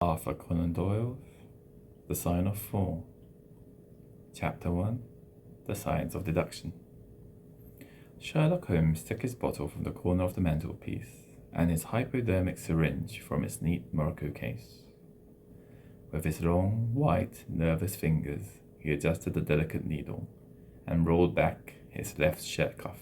Arthur Conan Doyle's The Sign of Four. Chapter 1. The Science of Deduction. Sherlock Holmes took his bottle from the corner of the mantelpiece and his hypodermic syringe from its neat morocco case. With his long, white, nervous fingers, he adjusted the delicate needle and rolled back his left shirt cuff.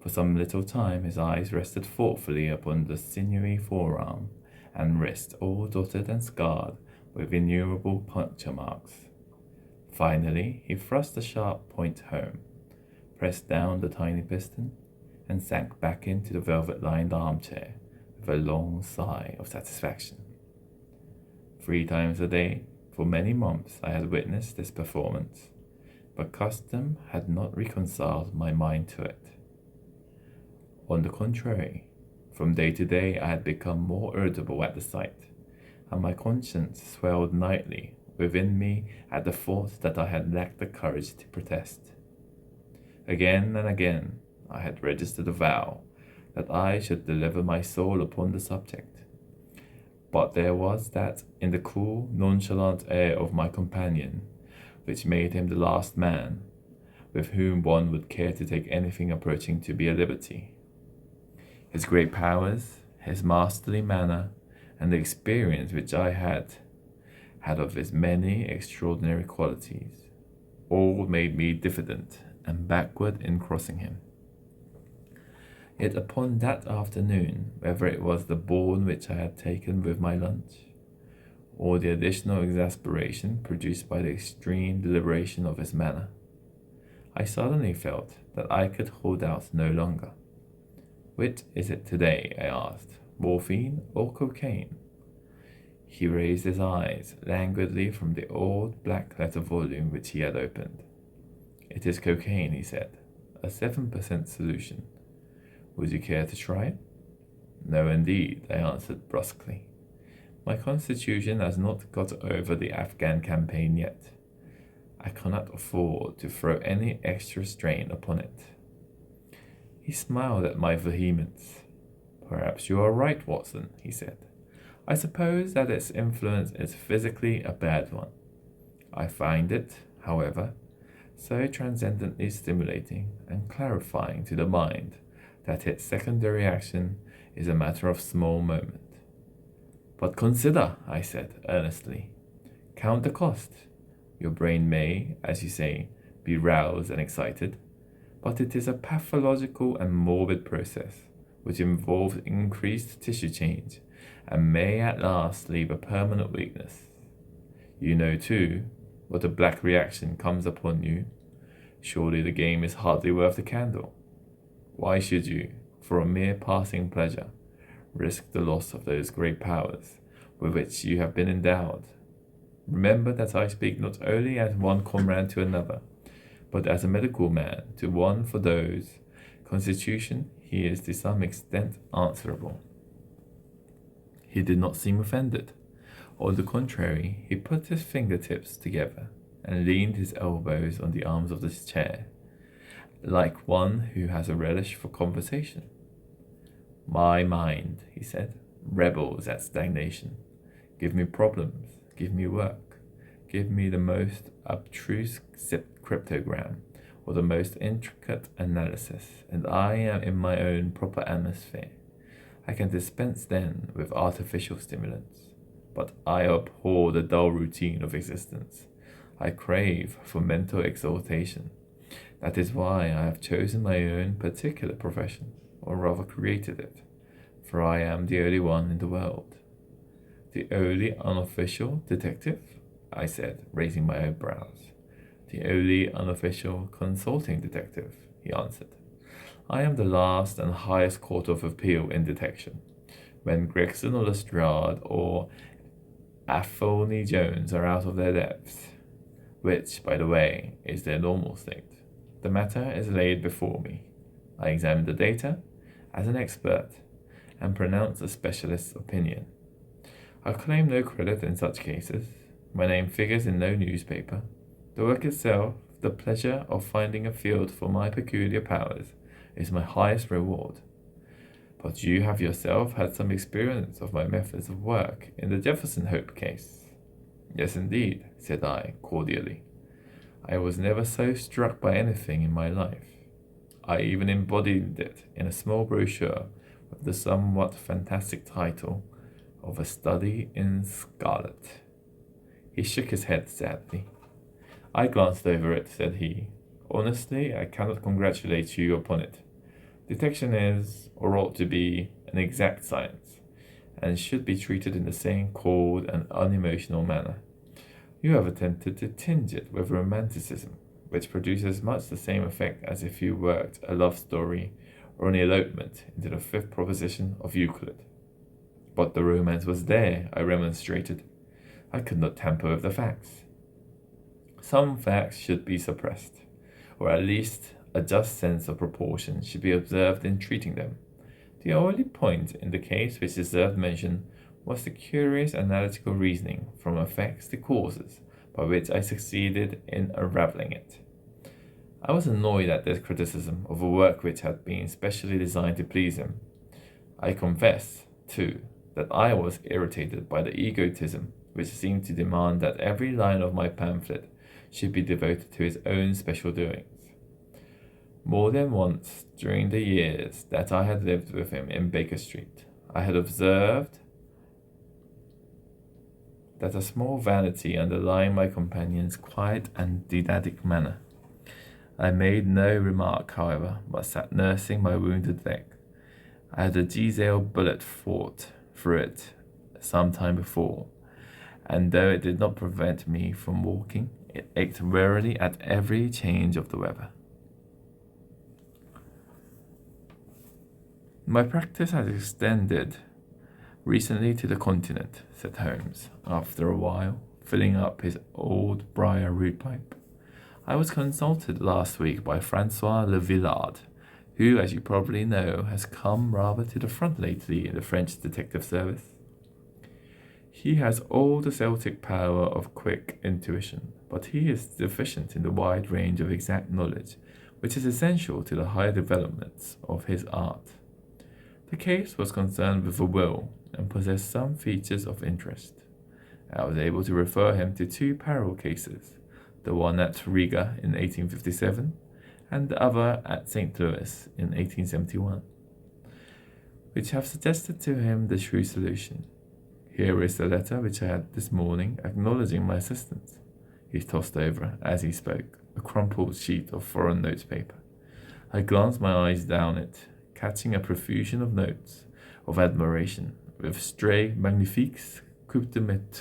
For some little time his eyes rested thoughtfully upon the sinewy forearm and wrist, all dotted and scarred with innumerable puncture marks. Finally, he thrust the sharp point home, pressed down the tiny piston, and sank back into the velvet-lined armchair with a long sigh of satisfaction. 3 times a day, for many months, I had witnessed this performance, but custom had not reconciled my mind to it. On the contrary, from day to day I had become more irritable at the sight, and my conscience swelled nightly within me at the thought that I had lacked the courage to protest. Again and again I had registered a vow that I should deliver my soul upon the subject, but there was that in the cool, nonchalant air of my companion which made him the last man with whom one would care to take anything approaching to be a liberty. His great powers, his masterly manner, and the experience which I had of his many extraordinary qualities, all made me diffident and backward in crossing him. Yet upon that afternoon, whether it was the bourne which I had taken with my lunch, or the additional exasperation produced by the extreme deliberation of his manner, I suddenly felt that I could hold out no longer. "Which is it today?" I asked. "Morphine or cocaine?" He raised his eyes languidly from the old black-letter volume which he had opened. "It is cocaine," he said, "a 7% solution. Would you care to try it?" "No, indeed," I answered brusquely. "My constitution has not got over the Afghan campaign yet. I cannot afford to throw any extra strain upon it." He smiled at my vehemence. "Perhaps you are right, Watson," he said. "I suppose that its influence is physically a bad one. I find it, however, so transcendently stimulating and clarifying to the mind that its secondary action is a matter of small moment." "But consider," I said earnestly. "Count the cost. Your brain may, as you say, be roused and excited, but it is a pathological and morbid process which involves increased tissue change and may at last leave a permanent weakness. You know, too, what a black reaction comes upon you. Surely the game is hardly worth the candle. Why should you, for a mere passing pleasure, risk the loss of those great powers with which you have been endowed? Remember that I speak not only as one comrade to another, but as a medical man to one for those constitution he is to some extent answerable." He did not seem offended. On the contrary, he put his fingertips together and leaned his elbows on the arms of his chair, like one who has a relish for conversation. "My mind," he said, "rebels at stagnation. Give me problems, give me work, give me the most abstruse cryptogram or the most intricate analysis, and I am in my own proper atmosphere. I can dispense then with artificial stimulants, but I abhor the dull routine of existence. I crave for mental exaltation. That is why I have chosen my own particular profession, or rather created it, for I am the only one in the world." "The only unofficial detective?" I said, raising my eyebrows. "The only unofficial consulting detective," he answered. "I am the last and highest court of appeal in detection. When Gregson or Lestrade or Athelney Jones are out of their depth, which, by the way, is their normal state, the matter is laid before me. I examine the data as an expert and pronounce a specialist's opinion. I claim no credit in such cases. My name figures in no newspaper. The work itself, the pleasure of finding a field for my peculiar powers, is my highest reward. But you have yourself had some experience of my methods of work in the Jefferson Hope case. Yes, indeed, said I, cordially. I was never so struck by anything in my life. I even embodied it in a small brochure with the somewhat fantastic title of A Study in Scarlet. He shook his head sadly. I glanced over it, said he. Honestly, I cannot congratulate you upon it. Detection is, or ought to be, an exact science, and should be treated in the same cold and unemotional manner. You have attempted to tinge it with romanticism, which produces much the same effect as if you worked a love story or an elopement into the fifth proposition of Euclid. But the romance was there, I remonstrated. I could not tamper with the facts. Some facts should be suppressed, or at least a just sense of proportion should be observed in treating them. The only point in the case which deserved mention was the curious analytical reasoning from effects to causes by which I succeeded in unravelling it. I was annoyed at this criticism of a work which had been specially designed to please him. I confess, too, that I was irritated by the egotism which seemed to demand that every line of my pamphlet should be devoted to his own special doings. More than once during the years that I had lived with him in Baker Street, I had observed that a small vanity underlying my companion's quiet and didactic manner. I made no remark, however, but sat nursing my wounded leg. I had a Giselle bullet fought through it some time before, and though it did not prevent me from walking, it ached wearily at every change of the weather. My practice has extended recently to the continent, said Holmes, after a while, filling up his old briar root pipe. I was consulted last week by Francois Le Villard, who, as you probably know, has come rather to the front lately in the French detective service. He has all the Celtic power of quick intuition, but he is deficient in the wide range of exact knowledge, which is essential to the higher developments of his art. The case was concerned with a will and possessed some features of interest. I was able to refer him to two parallel cases, the one at Riga in 1857 and the other at St. Louis in 1871, which have suggested to him the true solution. Here is the letter which I had this morning acknowledging my assistance. He tossed over, as he spoke, a crumpled sheet of foreign notes paper. I glanced my eyes down it, catching a profusion of notes of admiration, with stray magnifiques, coupe de maître,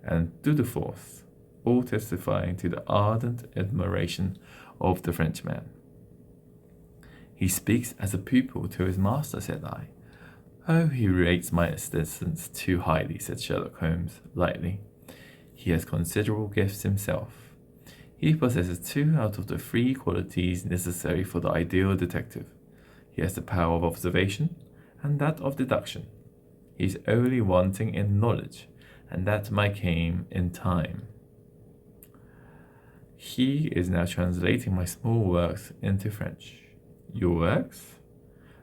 and tour de force, all testifying to the ardent admiration of the Frenchman. He speaks as a pupil to his master, said I. Oh, he rates my assistance too highly, said Sherlock Holmes, lightly. He has considerable gifts himself. He possesses 2 out of the 3 qualities necessary for the ideal detective. He has the power of observation and that of deduction. He is only wanting in knowledge, and that might come in time. He is now translating my small works into French. Your works?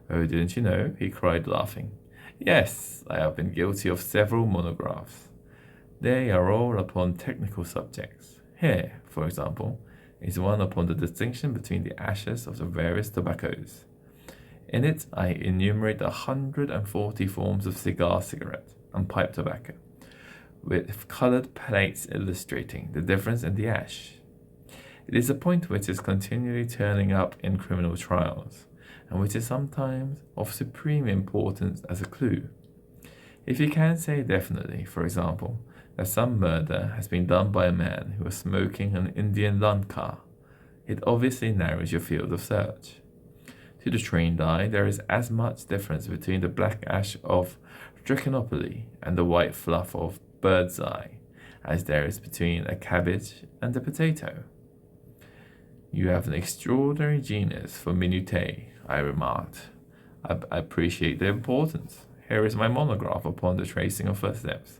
Oh, didn't you know? He cried, laughing. Yes, I have been guilty of several monographs. They are all upon technical subjects. Here, for example, is one upon the distinction between the ashes of the various tobaccos. In it, I enumerate 140 forms of cigarette, and pipe tobacco, with coloured plates illustrating the difference in the ash. It is a point which is continually turning up in criminal trials, and which is sometimes of supreme importance as a clue. If you can say definitely, for example, that some murder has been done by a man who was smoking an Indian Lankar, it obviously narrows your field of search. To the trained eye, there is as much difference between the black ash of Trichinopoly and the white fluff of bird's eye as there is between a cabbage and a potato. You have an extraordinary genius for minutiae, I remarked. I appreciate the importance. Here is my monograph upon the tracing of footsteps,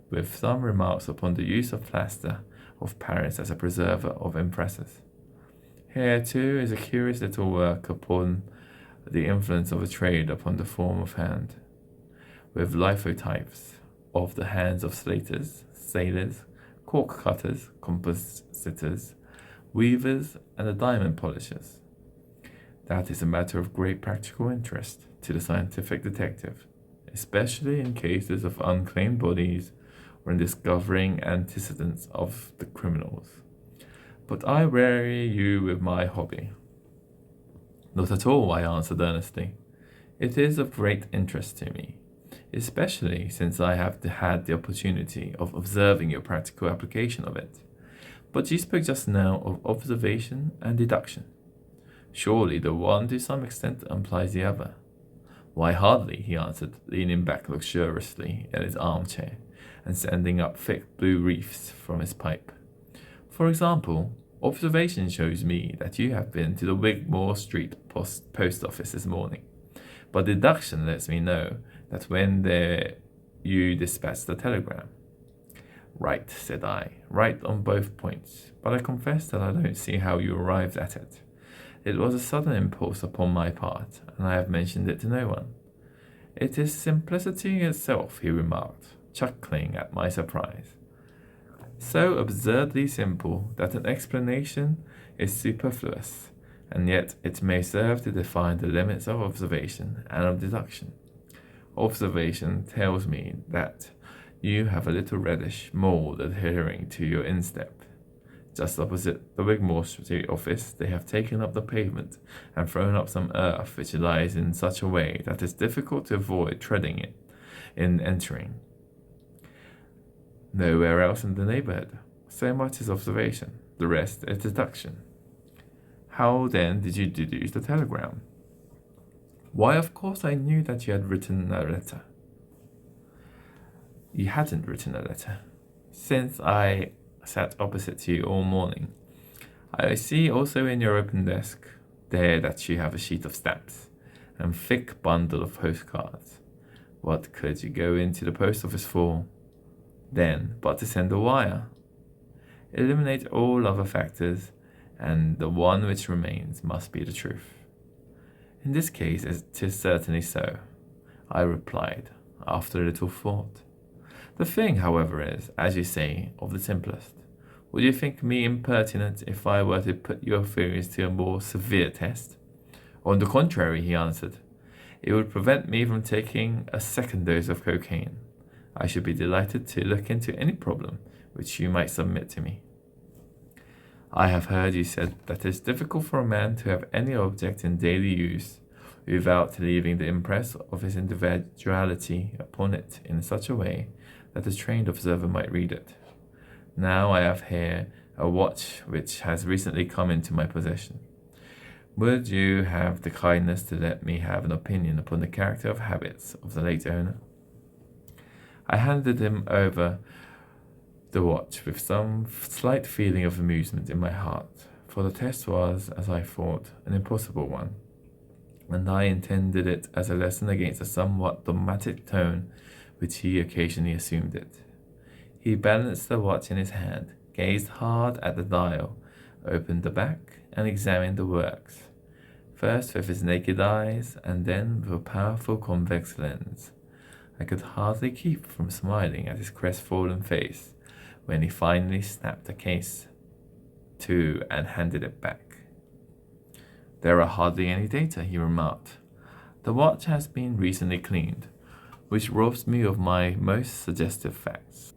with some remarks upon the use of plaster of Paris as a preserver of impresses. Here, too, is a curious little work upon the influence of a trade upon the form of hand, with lithotypes of the hands of slaters, sailors, cork cutters, compositors, weavers, and the diamond polishers. That is a matter of great practical interest to the scientific detective, especially in cases of unclaimed bodies or in discovering antecedents of the criminals. But I weary you with my hobby. Not at all, I answered earnestly. It is of great interest to me, especially since I have had the opportunity of observing your practical application of it. But you spoke just now of observation and deduction. Surely the one to some extent implies the other. Why, hardly, he answered, leaning back luxuriously in his armchair and sending up thick blue wreaths from his pipe. For example, observation shows me that you have been to the Wigmore Street post office this morning, but deduction lets me know that when there you dispatched the telegram. Right, said I, right on both points, but I confess that I don't see how you arrived at it. It was a sudden impulse upon my part, and I have mentioned it to no one. It is simplicity itself, he remarked, chuckling at my surprise. So absurdly simple that an explanation is superfluous, and yet it may serve to define the limits of observation and of deduction. Observation tells me that you have a little reddish mold adhering to your instep. Just opposite the Wigmore Street office, they have taken up the pavement and thrown up some earth which lies in such a way that it's difficult to avoid treading it in entering. Nowhere else in the neighborhood. So much is observation, the rest is deduction. How then did you deduce the telegram? Why, of course I knew that you had written a letter. You hadn't written a letter. Since I sat opposite to you all morning, I see also in your open desk there that you have a sheet of stamps and thick bundle of postcards. What could you go into the post office for, then, but to send a wire? Eliminate all other factors, and the one which remains must be the truth. In this case, it is certainly so, I replied, after a little thought. The thing, however, is, as you say, of the simplest. Would you think me impertinent if I were to put your theories to a more severe test? On the contrary, he answered, it would prevent me from taking a second dose of cocaine. I should be delighted to look into any problem which you might submit to me. I have heard you said that it is difficult for a man to have any object in daily use without leaving the impress of his individuality upon it in such a way that a trained observer might read it. Now I have here a watch which has recently come into my possession. Would you have the kindness to let me have an opinion upon the character of habits of the late owner? I handed him over the watch with some slight feeling of amusement in my heart, for the test was, as I thought, an impossible one, and I intended it as a lesson against the somewhat dogmatic tone which he occasionally assumed it. He balanced the watch in his hand, gazed hard at the dial, opened the back, and examined the works, first with his naked eyes, and then with a powerful convex lens. I could hardly keep from smiling at his crestfallen face when he finally snapped the case to and handed it back. There are hardly any data, he remarked. The watch has been recently cleaned, which robs me of my most suggestive facts.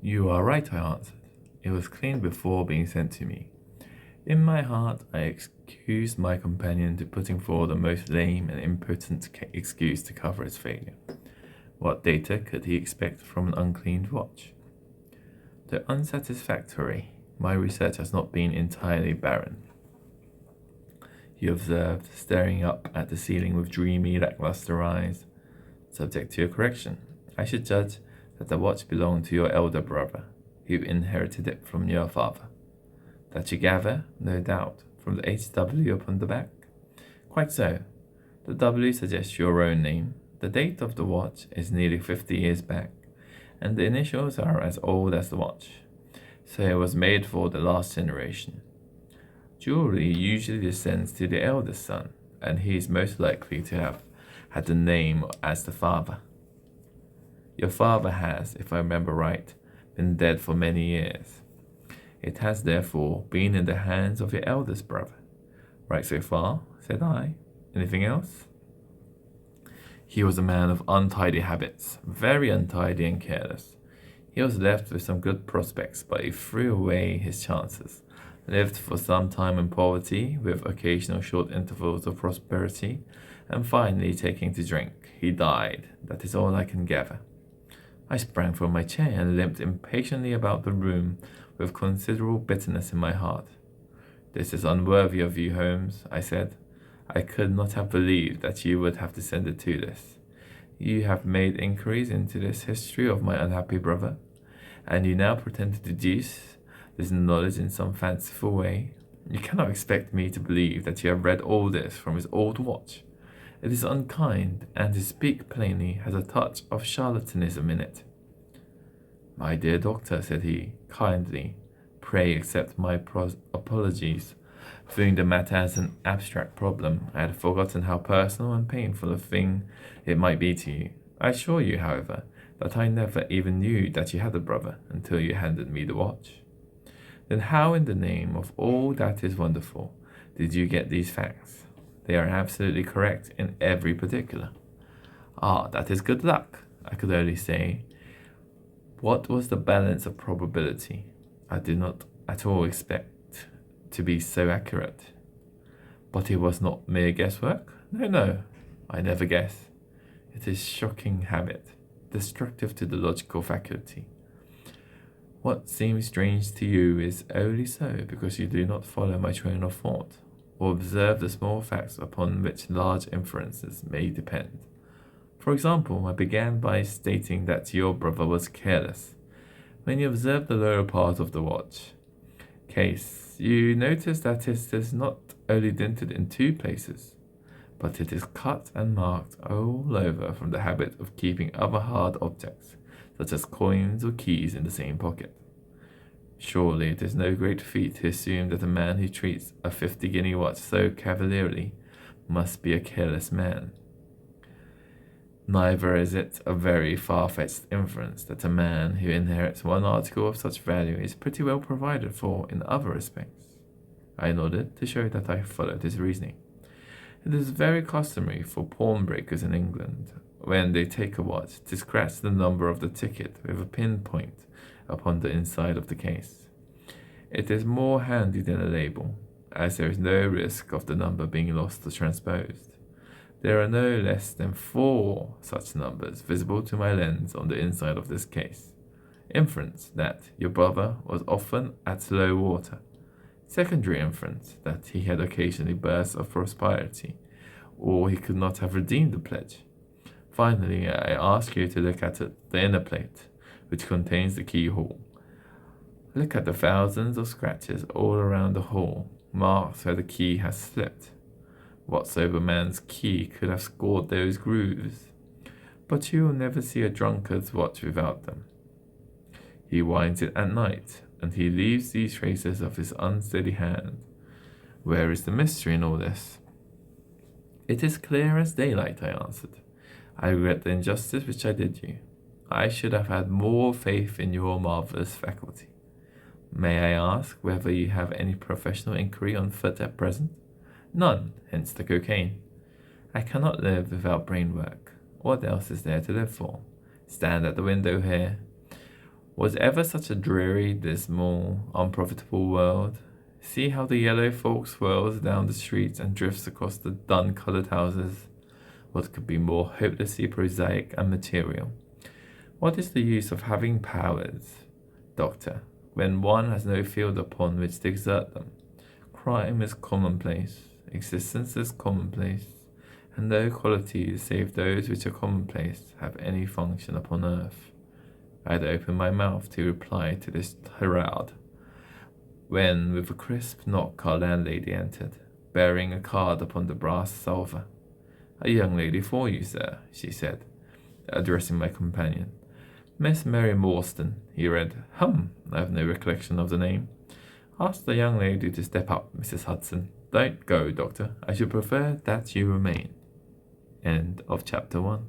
You are right, I answered. It was cleaned before being sent to me. In my heart, I excused my companion to putting forward the most lame and impotent excuse to cover his failure. What data could he expect from an uncleaned watch? Though unsatisfactory, my research has not been entirely barren. He observed, staring up at the ceiling with dreamy, lackluster eyes. Subject to your correction, I should judge that the watch belonged to your elder brother, who inherited it from your father. That you gather, no doubt, from the HW upon the back? Quite so. The W suggests your own name. The date of the watch is nearly 50 years back, and the initials are as old as the watch, so it was made for the last generation. Jewelry usually descends to the eldest son, and he is most likely to have had the name as the father. Your father has, if I remember right, been dead for many years. It has therefore been in the hands of your eldest brother. Right so far, said I. Anything else? He was a man of untidy habits, very untidy and careless. He was left with some good prospects, but he threw away his chances, lived for some time in poverty, with occasional short intervals of prosperity, and finally, taking to drink, he died. That is all I can gather. I sprang from my chair and limped impatiently about the room with considerable bitterness in my heart. This is unworthy of you, Holmes, I said. I could not have believed that you would have descended to this. You have made inquiries into this history of my unhappy brother, and you now pretend to deduce this knowledge in some fanciful way. You cannot expect me to believe that you have read all this from his old watch. It is unkind, and to speak plainly, has a touch of charlatanism in it. My dear doctor, said he, kindly, pray accept my apologies. Viewing the matter as an abstract problem, I had forgotten how personal and painful a thing it might be to you. I assure you, however, that I never even knew that you had a brother until you handed me the watch. Then how in the name of all that is wonderful did you get these facts? They are absolutely correct in every particular. Ah, that is good luck, I could only say. What was the balance of probability? I did not at all expect to be so accurate. But it was not mere guesswork? No, I never guess. It is shocking habit, destructive to the logical faculty. What seems strange to you is only so because you do not follow my train of thought, or observe the small facts upon which large inferences may depend. For example, I began by stating that your brother was careless. When you observe the lower part of the watch case, you notice that it is not only dented in 2 places, but it is cut and marked all over from the habit of keeping other hard objects, such as coins or keys, in the same pocket. Surely it is no great feat to assume that a man who treats a 50-guinea watch so cavalierly must be a careless man. Neither is it a very far-fetched inference that a man who inherits one article of such value is pretty well provided for in other respects. I nodded to show that I followed his reasoning. It is very customary for pawnbrokers in England, when they take a watch, to scratch the number of the ticket with a pinpoint upon the inside of the case. It is more handy than a label, as there is no risk of the number being lost or transposed. There are no less than 4 such numbers visible to my lens on the inside of this case. Inference that your brother was often at low water. Secondary inference that he had occasionally bursts of prosperity, or he could not have redeemed the pledge. Finally, I ask you to look at the inner plate, which contains the keyhole. Look at the thousands of scratches all around the hole, marks where the key has slipped. What sober man's key could have scored those grooves? But you will never see a drunkard's watch without them. He winds it at night, and he leaves these traces of his unsteady hand. Where is the mystery in all this? It is clear as daylight, I answered. I regret the injustice which I did you. I should have had more faith in your marvellous faculty. May I ask whether you have any professional inquiry on foot at present? None, hence the cocaine. I cannot live without brain work. What else is there to live for? Stand at the window here. Was ever such a dreary, dismal, unprofitable world? See how the yellow fog swirls down the streets and drifts across the dun-coloured houses. What could be more hopelessly prosaic and material? What is the use of having powers, doctor, when one has no field upon which to exert them? Crime is commonplace. Existence is commonplace, and no qualities save those which are commonplace have any function upon earth. I had opened my mouth to reply to this tirade, when with a crisp knock our landlady entered, bearing a card upon the brass salver. A young lady for you, sir, she said, addressing my companion. Miss Mary Morstan, he read. I have no recollection of the name. Ask the young lady to step up, Mrs. Hudson. Don't go, Doctor. I should prefer that you remain. End of chapter 1.